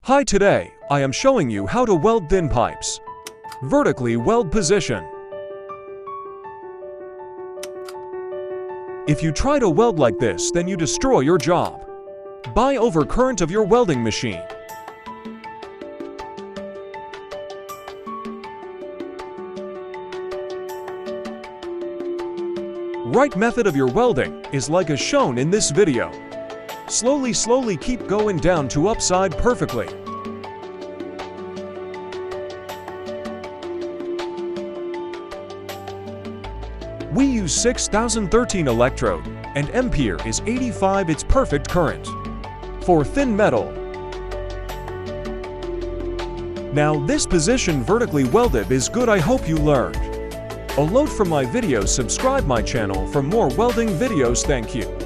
Hi, today I am showing you how to weld thin pipes. Vertically weld position. If you try to weld like this, then you destroy your job. Buy overcurrent of your welding machine. Right method of your welding is like as shown in this video. Slowly keep going down to upside perfectly. We use 6013 electrode and ampere is 85, it's perfect current. For thin metal. Now this position vertically welded is good, I hope you learned. A load from my videos, subscribe my channel for more welding videos, thank you.